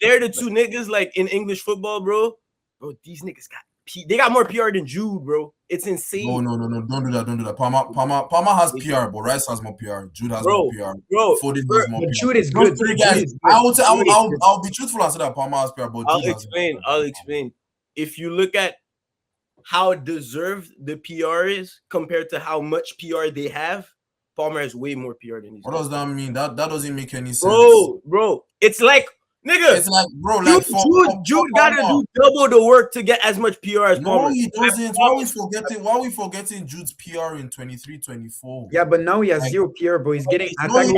they're the two niggas like in English football, bro. Bro, these niggas they got more PR than Jude, bro. It's insane. No. Don't do that. Palmer has PR, but Rice has more PR. Jude has more PR. Foden has more PR. Jude is good. Those three guys. I'll be truthful and say that Palmer has PR, but Jude I'll explain. If you look at how deserved the PR is compared to how much PR they have, Palmer has way more PR than these. What does that mean? That doesn't make any sense. Bro. It's like, nigga. It's like, bro, like Jude gotta do double the work to get as much PR as Palmer. No, he doesn't. Why are we forgetting Jude's PR in 23-24? Yeah, but now he has zero PR, bro. He's getting no, he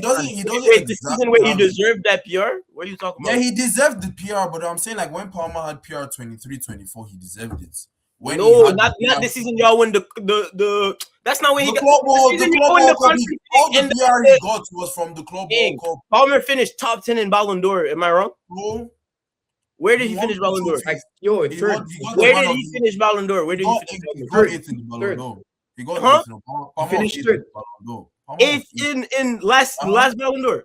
doesn't. Wait, the season where he deserved that PR? What are you talking about? Yeah, he deserved the PR, but I'm saying like when Palmer had PR 23-24, he deserved it. When not this season. Y'all win the. That's not when he got the PR he got was from the Club World Cup. Palmer finished top 10 in Ballon d'Or. Am I wrong? Bro, where did he finish Ballon d'Or? Third. Where did he finish Ballon d'Or? Where did he finish? He got eighth in the Ballon d'Or. He got eighth. He finished third. Eighth in last Ballon d'Or.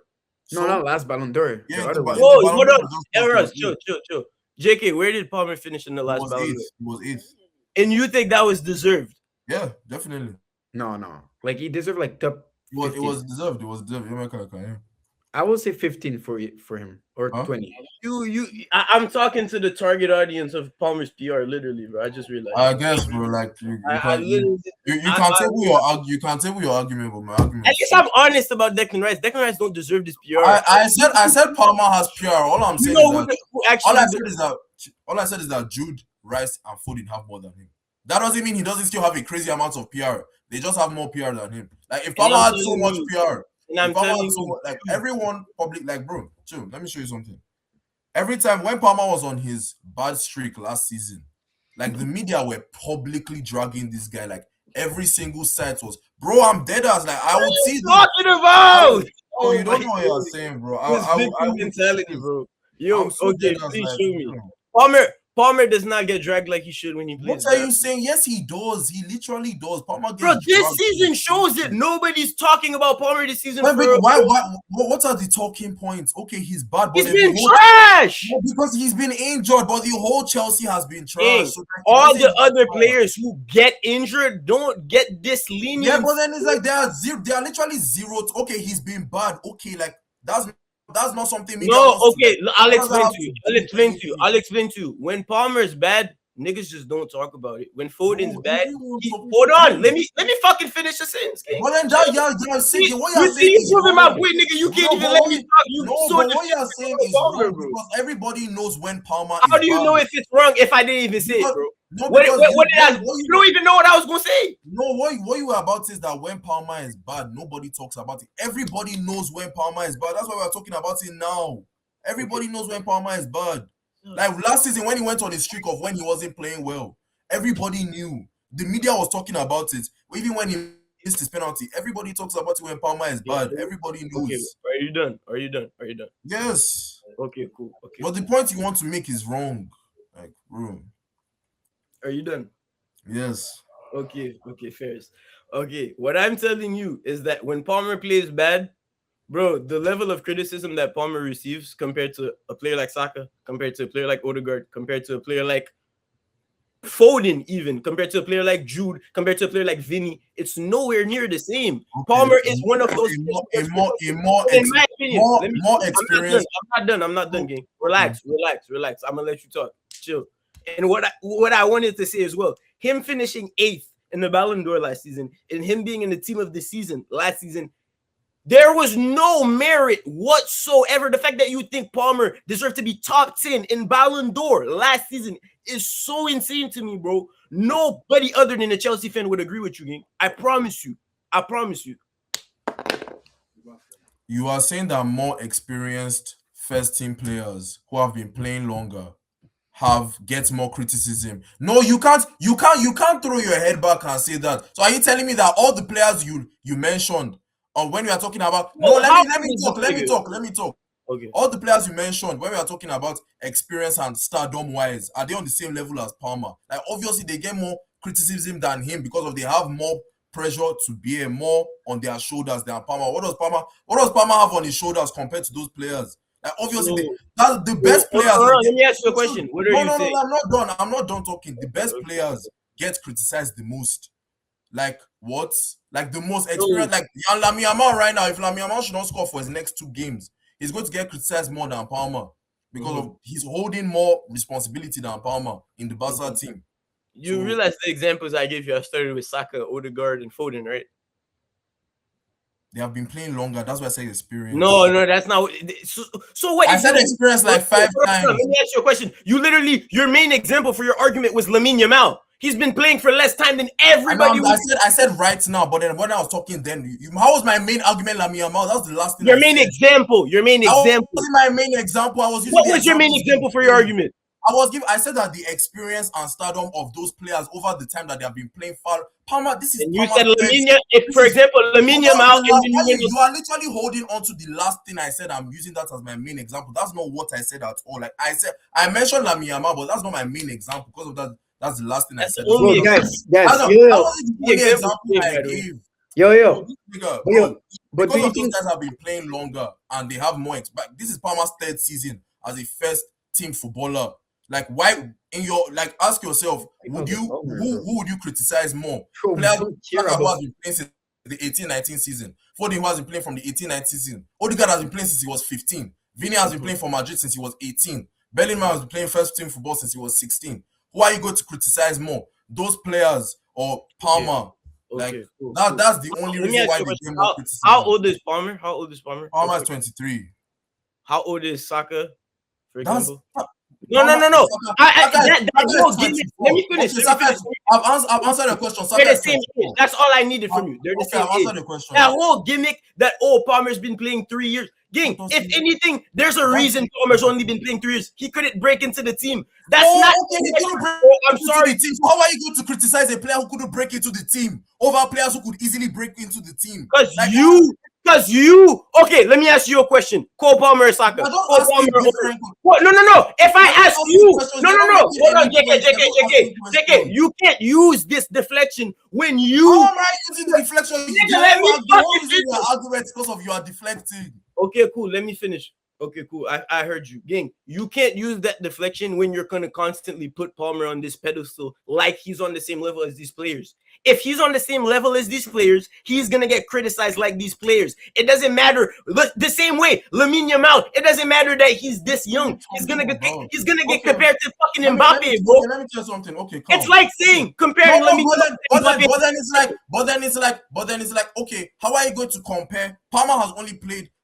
No, not last Ballon d'Or. Yeah, hold on. Elrozz, chill. JK, where did Palmer finish in the last Ballon d'Or? He was eighth. And you think that was deserved? Yeah, definitely. No. Like he deserved like top. It was deserved. It was deserved. Yeah. I will say 15 for him or 20. I'm talking to the target audience of Palmer's PR, literally, bro. I just realized. I guess, bro. Like you can't table your argument, but my argument. At least I'm honest about Declan Rice. Declan Rice don't deserve this PR. I said Palmer has PR. All I'm saying all I said is that Jude, Rice, and Foden have more than him. That doesn't mean he doesn't still have a crazy amount of PR. They just have more PR than him. Like if Palmer had so much PR, everyone public, like, bro, chill. Let me show you something. Every time when Palmer was on his bad streak last season, like the media were publicly dragging this guy. Like every single site was, bro, I'm dead as like I would see. Talking about? Oh, you don't know what you're saying, bro. I mentality, bro. Yo, okay, please show me. Palmer does not get dragged like he should when he plays. What are you saying? Yes, he does. He literally does. Palmer gets bro, this season shows it. Nobody's talking about Palmer this season. Why? What are the talking points? Okay, he's bad, but he's been trash. Because he's been injured, but the whole Chelsea has been trash. So all the other players who get injured don't get this lenient. Yeah, but then it's like they are literally zero. Okay, he's been bad. Okay, like that's not something. Okay, I'll explain to you. When Palmer's bad, niggas just don't talk about it. When Foden's bad, hold on. Let me fucking finish the sentence. Well, then you're saying what you're saying is proving my point, nigga. You can't even let me talk. But what you're saying is wrong because everybody knows when Palmer. How do you know if it's wrong if I didn't even say it, bro? No, what did you don't even know what I was gonna say. No, what you were about is that when Palmer is bad, nobody talks about it. Everybody knows when Palmer is bad. That's why we're talking about it now. Everybody knows when Palmer is bad. Like last season when he went on his streak of when he wasn't playing well, everybody knew. The media was talking about it. Even when he missed his penalty, everybody talks about it when Palmer is bad. Everybody knows. Okay. Are you done? Yes. Okay, cool. Okay. But the point you want to make is wrong. Like, bro. Are you done? Yes. Okay, first. Okay, what I'm telling you is that when Palmer plays bad, bro, the level of criticism that Palmer receives compared to a player like Saka, compared to a player like Odegaard, compared to a player like Foden, even compared to a player like Jude, compared to a player like Vinny, it's nowhere near the same. Okay. Palmer is one of those. In my opinion, more experience. I'm not done, gang. Relax. I'm gonna let you talk. Chill. And what I wanted to say as well, him finishing 8th in the Ballon d'Or last season and him being in the team of the season last season, there was no merit whatsoever. The fact that you think Palmer deserved to be top 10 in Ballon d'Or last season is so insane to me, bro. Nobody other than a Chelsea fan would agree with you, gang. I promise you. You are saying that more experienced first team players who have been playing longer get more criticism. No, you can't throw your head back and say that. So are you telling me that all the players you mentioned when we are talking about let me talk. Okay. All the players you mentioned when we are talking about experience and stardom wise, are they on the same level as Palmer? Like obviously they get more criticism than him because they have more pressure to bear, more on their shoulders than Palmer. What does Palmer have on his shoulders compared to those players? Like obviously, So- that's the best players. Let me ask you a question. What are you saying? No, I'm not done. I'm not done talking. The best players get criticized the most. Like what? Like the most experienced. Like Lamine Yamal right now. If Lamine Yamal should not score for his next 2 games, he's going to get criticized more than Palmer because of he's holding more responsibility than Palmer in the Barca team. You realize the examples I gave you. I started with Saka, Odegaard, and Foden, right? They have been playing longer. That's why I say experience. No, that's not. So what? I said experience like 5 times. Let me ask you a question. You literally, your main example for your argument was Lamine Yamal. He's been playing for less time than everybody. I said right now, but then when I was talking, then how was my main argument, Lamine Yamal? That was the last thing. Your main example. That wasn't my main example. I was using. What was your main example for your argument? I said that the experience and stardom of those players over the time that they have been playing for Palmer. This is. And you said Lamine. For example, Lamine Yamal. You are literally holding on to the last thing I said. I'm using that as my main example. That's not what I said at all. Like I mentioned Lamine Yamal, but that's not my main example because of that. That's the last thing I said. Guys, that was the only example I gave. But because of those guys have been playing longer and they have more experience. This is Palmer's 3rd season as a first team footballer. Like why in your ask yourself, who would you criticize more? Players who have been playing since the 18-19 season. Foden who has been playing from the 18-19 season. Odegaard has been playing since he was 15. Vinny has been playing for Madrid since he was 18. Bellingham has been playing first team football since he was 16. Who are you going to criticize more? Those players or Palmer? That's the only reason why they get more criticism. How old is Palmer? Palmer is 23. How old is Saka, for example? No. Let me finish. I've answered the question. They're the same age. That's all I needed from you. They're the same age. The question. That whole gimmick that Palmer's been playing 3 years. Gang, if anything, there's a reason Palmer's only been playing 3 years. He couldn't break into the team. That's not. I'm sorry. So how are you going to criticize a player who couldn't break into the team over players who could easily break into the team? Because you. Okay, let me ask you a question. Cole Palmer or Saka? No. If I ask you, no. Hold on, JK. You can't use this deflection when you. How am I using the deflection? Your argument because of you are deflecting. Okay, cool. Let me finish. Okay, cool. I heard you. Gang, you can't use that deflection when you're going to constantly put Palmer on this pedestal like he's on the same level as these players. If he's on the same level as these players, he's going to get criticized like these players. It doesn't matter. The same way, Lamine Yamal, it doesn't matter that he's this young. He's going to get compared to fucking Mbappe, bro. Let me tell you something. Okay, calm. It's like saying comparing Lamine Yamal. But then it's like, okay, how are you going to compare? Palmer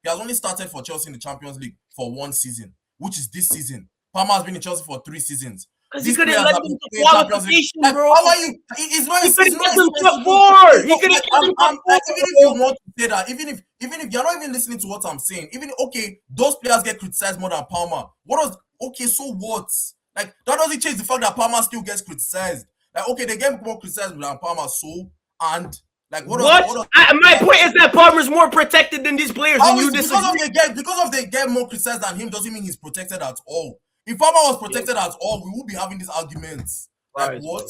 he has only started for Chelsea in the Champions League for 1 season, which is this season. Palmer has been in Chelsea for 3 seasons. Because he couldn't let them to qualification, bro. How are you? He couldn't get them to 4. He couldn't get them to 4. Even if you want to say that, even if you're not even listening to what I'm saying, those players get criticized more than Palmer. So what? Like, that doesn't change the fact that Palmer still gets criticized. Like, okay, they get more criticized than Palmer, my point is that Palmer's more protected than these players. Because they get more criticized than him doesn't mean he's protected at all. If Palmer was protected at all, we would be having these arguments. Like what?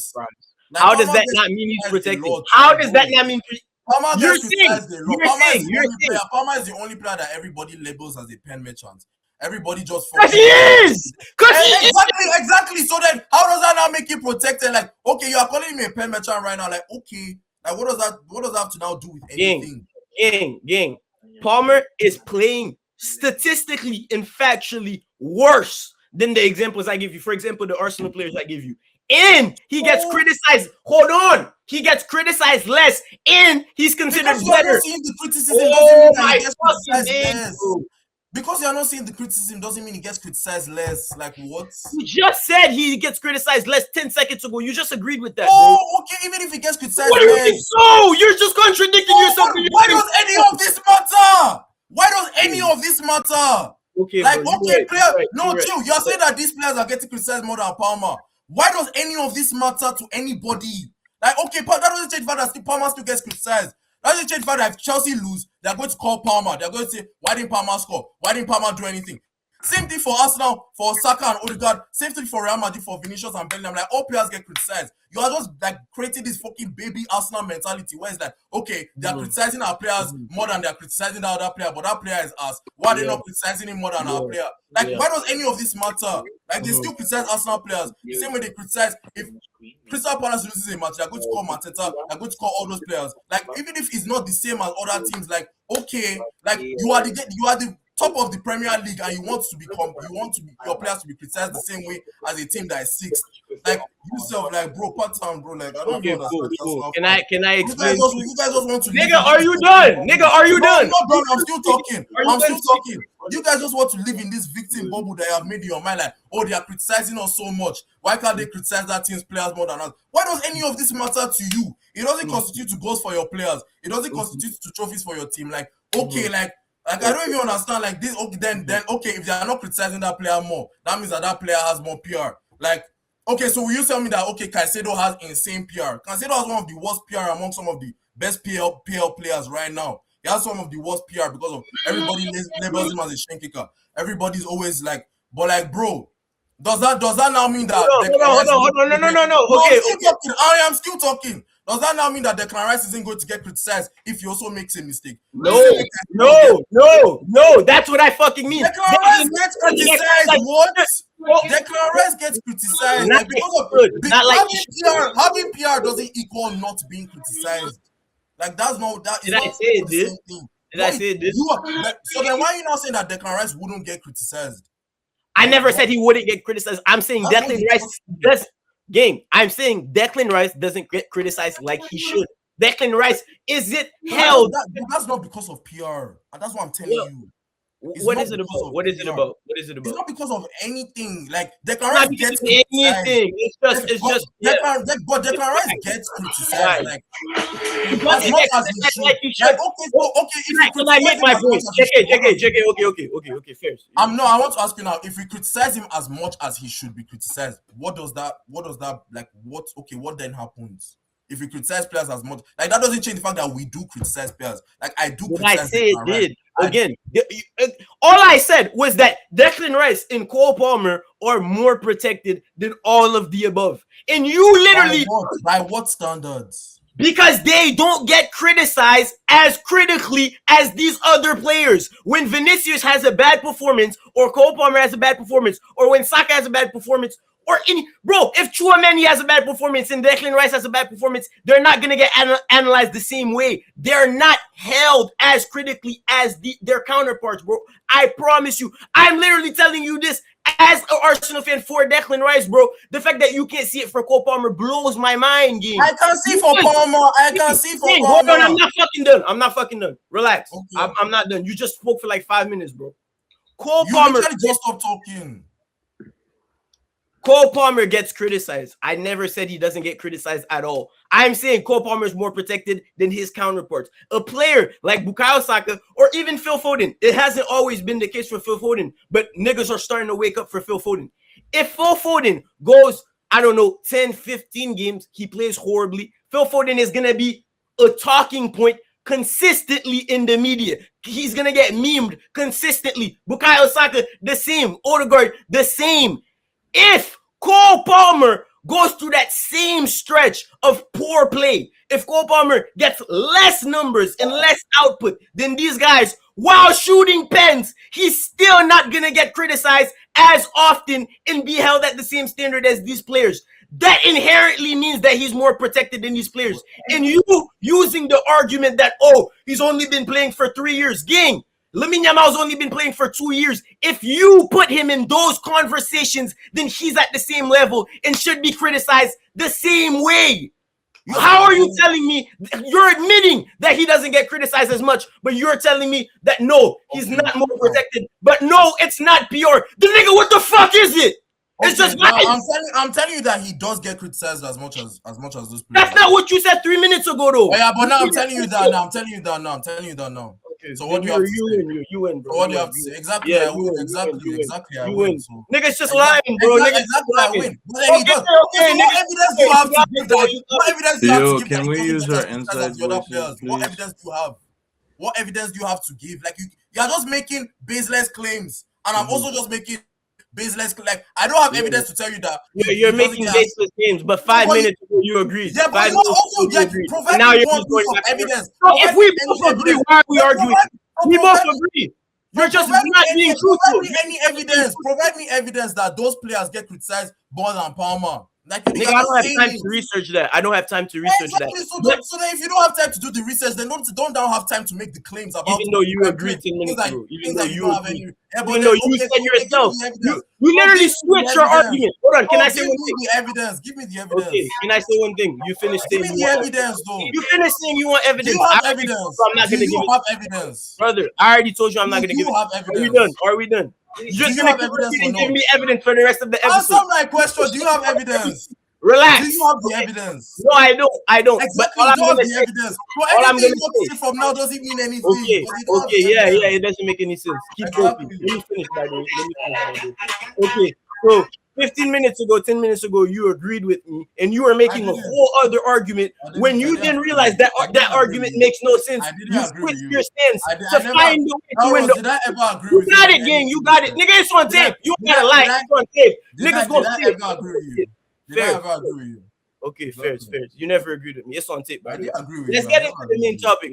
Like, how does that not mean he's protected? How does that not mean? Palmer is the only player that everybody labels as a pen merchant. Everybody just because he is. Exactly. So then, how does that not make you protected? Like, okay, you are calling me a pen merchant right now. Like, okay. Like, what does that have to now do with anything? Gang. Palmer is playing statistically and factually worse than the examples I give you. For example, the Arsenal players I give you. And he gets criticized. Hold on. He gets criticized less. And he's considered better. Because you're not seeing the criticism doesn't mean he gets criticized less. Like what? You just said he gets criticized less 10 seconds ago. You just agreed with that. Okay. Even if he gets criticized what do you think so? You're just contradicting yourself. Why does any of this matter? Why does any of this matter? Okay, like, bro, okay, chill. You're saying that these players are getting criticized more than Palmer. Why does any of this matter to anybody? Like, okay, that doesn't change the fact that Palmer still gets criticized. That doesn't change the fact that if Chelsea lose, they're going to call Palmer. They're going to say, why didn't Palmer score? Why didn't Palmer do anything? Same thing for Arsenal, for Saka and Odegaard. Same thing for Real Madrid, for Vinicius and Bellingham. Like, all players get criticized. You are just like creating this fucking baby Arsenal mentality where it's like, okay, they are criticizing our players more than they are criticizing the other player, but that player is us. Why are they not criticizing him more than our player? Like, why does any of this matter? Like, they still criticize Arsenal players. The same way they criticize, if Crystal Palace loses a match, they're going to call Mateta, they're going to call all those players. Like, even if it's not the same as other teams, like, okay, like, you are the top of the Premier League, and you want your players to be criticized the same way as a team that is sixth. Like, yourself, like, bro, part-time, bro. Like, I don't know. Cool. Can I explain? You guys just want to. Nigga, are you done? Nigga, are you done? I'm not done. I'm still talking. I'm still talking. You guys just want to live in this victim bubble that you have made in your mind. Like, oh, they are criticizing us so much. Why can't they criticize that team's players more than us? Why does any of this matter to you? It doesn't constitute to goals for your players. It doesn't constitute to trophies for your team. Like, okay, like I don't even understand. Like this. Okay, then okay, if they are not criticizing that player more, that means that player has more PR. Like, okay, so will you tell me that okay, Caicedo has insane PR? Caicedo has one of the worst PR among some of the best PL players right now. He has some of the worst PR because of everybody labels him as a shin kicker. Everybody's always like, but like, bro, does that now mean that? Hold on. No. Okay. I am still talking. Does that now mean that Declan Rice isn't going to get criticized if he also makes a mistake? No. That's what I fucking mean. Declan Rice gets criticized. What? Declan Rice gets criticized. Like, because of having PR doesn't equal not being criticized. Like, that's not that. Did I say this? Did I say this? So then, why are you not saying that Declan Rice wouldn't get criticized? I never said he wouldn't get criticized. I'm saying Declan Rice does. Game. I'm saying Declan Rice doesn't get criticized like he should. Declan Rice isn't held. That's not because of PR. That's what I'm telling you. What is it about? What is it about? It's not because of anything. Like, Declan Rice gets anything. It's just. Declan Rice gets criticized. Right. Like, as much as he should. Like, okay. Can I make my point? JK. Okay. Fair. I want to ask you now. If we criticize him as much as he should be criticized, what does that like? What then happens? If we criticize players as much, like, that doesn't change the fact that we do criticize players. Like, I do. What I say it did. Again, all I said was that Declan Rice and Cole Palmer are more protected than all of the above. And you literally... By what standards? Because they don't get criticized as critically as these other players. When Vinicius has a bad performance, or Cole Palmer has a bad performance, or when Saka has a bad performance, or if Tchouameni has a bad performance and Declan Rice has a bad performance, they're not going to get analyzed the same way. They're not held as critically as their counterparts, bro. I promise you. I'm literally telling you this as an Arsenal fan for Declan Rice, bro. The fact that you can't see it for Cole Palmer blows my mind, game. I can see for Palmer. Hold on, I'm not fucking done. Relax. Okay. I'm not done. You just spoke for like 5 minutes, bro. Palmer just stop talking. Cole Palmer gets criticized. I never said he doesn't get criticized at all. I'm saying Cole Palmer is more protected than his counterparts. A player like Bukayo Saka or even Phil Foden, it hasn't always been the case for Phil Foden, but niggas are starting to wake up for Phil Foden. If Phil Foden goes, 10, 15 games, he plays horribly, Phil Foden is going to be a talking point consistently in the media. He's going to get memed consistently. Bukayo Saka, the same. Odegaard, the same. If Cole Palmer goes through that same stretch of poor play, if Cole Palmer gets less numbers and less output than these guys while shooting pens, he's still not going to get criticized as often and be held at the same standard as these players. That inherently means that he's more protected than these players. And you using the argument that, he's only been playing for 3 years. Gang, Lamine Yamal's only been playing for 2 years. If you put him in those conversations, then he's at the same level and should be criticized the same way. How are you telling me? You're admitting that he doesn't get criticized as much, but you're telling me that no, he's not more protected. But no, it's not pure. The nigga, what the fuck is it? It's just I'm telling you that he does get criticized as much as those players. That's not what you said 3 minutes ago, though. Oh, yeah, but now I'm telling you that now. Okay, so what do you have to say? You win, bro. So what do you have to say? Exactly, I win. Exactly, I win. So. Niggas just lying, bro. Exactly, I win. But then he does. Okay, what evidence do you have to give that? What evidence do you have to give? Can we use our inside voices, please? What evidence do you have? What evidence do you have to give? Like, you're just making baseless claims and I'm also just making baseless. Like I don't have evidence to tell you that you're making baseless claims, but 5 minutes ago you agreed. Yeah, but you also provide now me you're one just going piece of back and forth. evidence. So if we both agree, why are we arguing? We both agree. You're just not being truthful. Provide me any evidence. Provide me evidence that those players get criticized more than Palmer. Like, nigga, I don't have time to research that. I don't have time to research that. So then if you don't have time to do the research, then don't have time to make the claims about. Even though you agreed 10 minutes ago. Even though you agreed. Even though you said yourself. You literally switched your argument. Hold on, can I say one thing? Give me the evidence. Okay, can I say one thing? You finished saying Give me the evidence, though. You finished saying you want evidence. Do you have evidence? I'm not gonna give you have evidence? Brother, I already told you I'm not gonna give it. Are we done? Are we done? You're just gonna give me evidence for the rest of the episode. Answer my question. Do you have evidence? Relax. Do you have the evidence? No, I don't. Exactly. But all I'm gonna the say, evidence. But all I'm anything gonna you say from now doesn't mean anything. Okay, yeah, it doesn't make any sense. Keep talking. Let me finish, by the way. Okay, so 15 minutes ago, 10 minutes ago, you agreed with me, and you were making a whole other argument when you didn't realize that argument makes no sense. You switched your stance to find a way to win. Did I ever agree with you? You got it, gang. You got it. Nigga, it's on tape. You gotta lie. It's on tape. Niggas gonna see it. Did I ever agree with you? Did I ever agree with you? Okay, fair. You never agreed with me. It's on tape, by the way. I agree with you. Let's get into the main topic.